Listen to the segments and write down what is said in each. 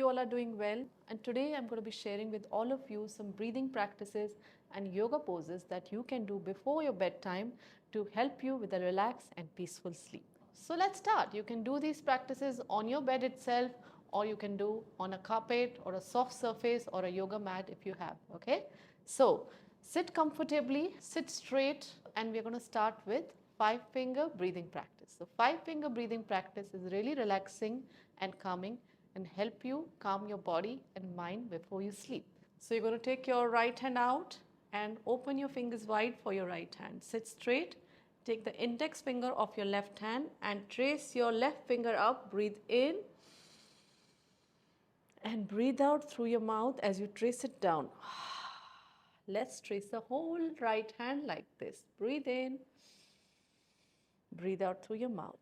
you all are doing well, and today I'm going to be sharing with all of you some breathing practices and yoga poses that you can do before your bedtime to help you with a relaxed and peaceful sleep. So let's start. You can do these practices on your bed itself, or you can do on a carpet or a soft surface or a yoga mat if you have. Okay, so sit comfortably, sit straight, and we're going to start with 5-finger breathing practice. So 5-finger breathing practice is really relaxing and calming and help you calm your body and mind before you sleep. So you're going to take your right hand out and open your fingers wide for your right hand. Sit straight. Take the index finger of your left hand and trace your left finger up. Breathe in and breathe out through your mouth as you trace it down. Let's trace the whole right hand like this. Breathe in, breathe out through your mouth.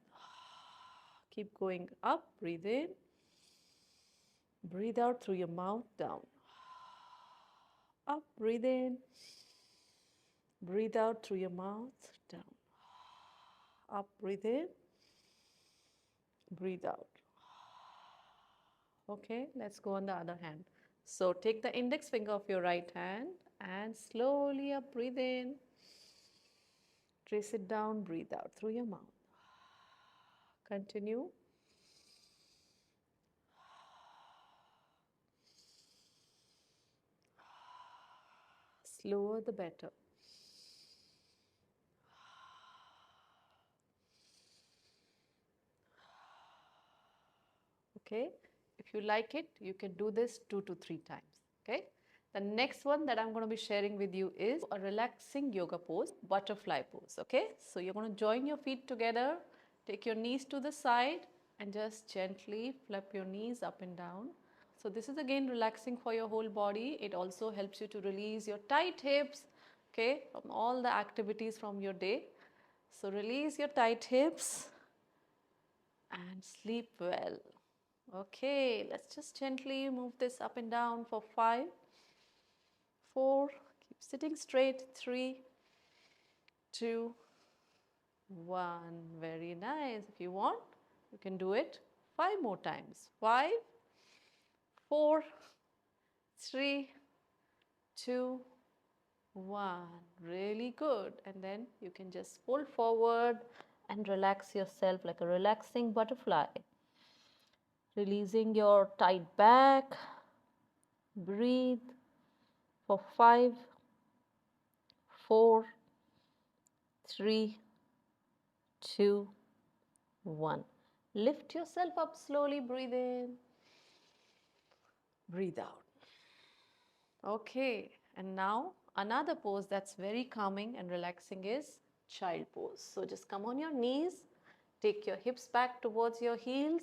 Keep going up, breathe in, breathe out through your mouth, down. Up, breathe in, breathe out through your mouth, down. Up, breathe in, breathe out. Okay, let's go on the other hand. So take the index finger of your right hand and slowly up, breathe in, trace it down, breathe out through your mouth. Continue. Slower the better. Okay, if you like it, you can do this 2 to 3 times. Okay, the next one that I'm going to be sharing with you is a relaxing yoga pose, butterfly pose. Okay, so you're going to join your feet together, take your knees to the side and just gently flip your knees up and down. So this is again relaxing for your whole body. It also helps you to release your tight hips, okay, from all the activities from your day. So release your tight hips and sleep well. Okay, let's just gently move this up and down for 5, 4, keep sitting straight, 3, 2, 1. Very nice. If you want, you can do it 5 more times. 5, 4, 3, 2, 1. Really good. And then you can just fold forward and relax yourself like a relaxing butterfly. Releasing your tight back. Breathe for 5, 4, 3, 2, 1. Lift yourself up slowly. Breathe in. Breathe out. Okay, and now another pose that's very calming and relaxing is child pose. So just come on your knees, take your hips back towards your heels,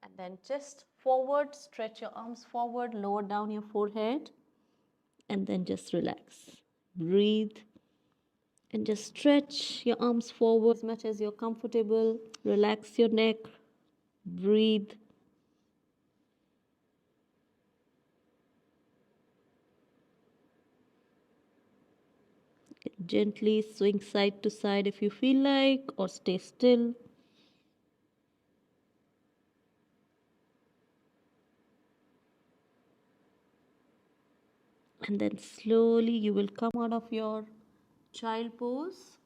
and then just forward, stretch your arms forward, lower down your forehead, and then just relax. Breathe and just stretch your arms forward as much as you're comfortable. Relax your neck. Breathe. Gently swing side to side if you feel like, or stay still. And then slowly you will come out of your child pose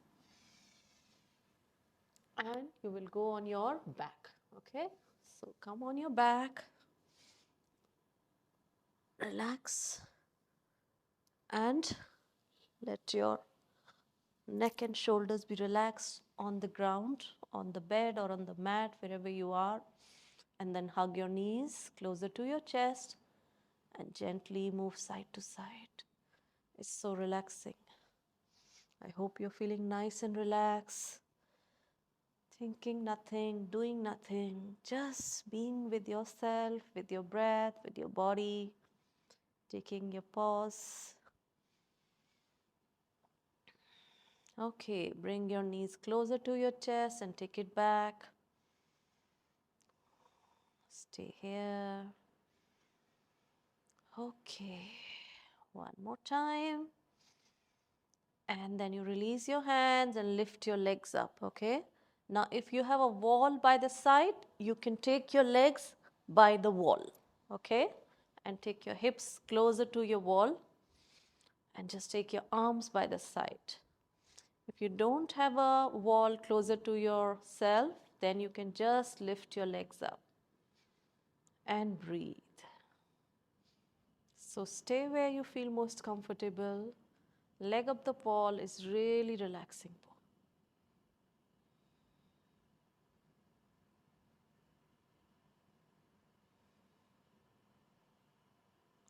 and you will go on your back. Okay, so come on your back, relax, and let your neck and shoulders be relaxed on the ground, on the bed or on the mat, wherever you are. And then hug your knees closer to your chest and gently move side to side. It's so relaxing. I hope you're feeling nice and relaxed. Thinking nothing, doing nothing, just being with yourself, with your breath, with your body, taking your pause. Okay, bring your knees closer to your chest and take it back. Stay here. Okay, one more time. And then you release your hands and lift your legs up, okay? Now, if you have a wall by the side, you can take your legs by the wall, okay? And take your hips closer to your wall and just take your arms by the side. If you don't have a wall closer to yourself, then you can just lift your legs up and breathe. So stay where you feel most comfortable. Leg up the wall is really relaxing.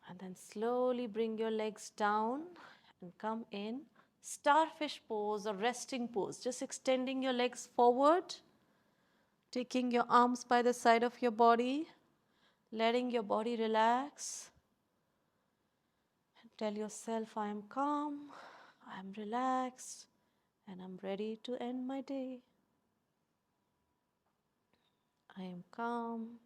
And then slowly bring your legs down and come in starfish pose or resting pose. Just extending your legs forward, taking your arms by the side of your body, letting your body relax. And tell yourself, I am calm, I am relaxed, and I'm ready to end my day. I am calm,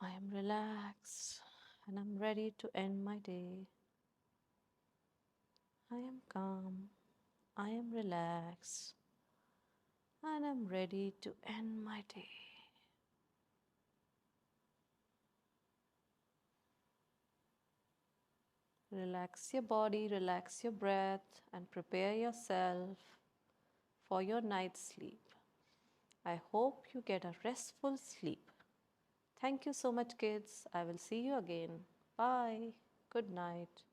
I am relaxed, and I'm ready to end my day. I am calm, I am relaxed, and I'm ready to end my day. Relax your body, relax your breath, and prepare yourself for your night's sleep. I hope you get a restful sleep. Thank you so much, kids. I will see you again. Bye. Good night.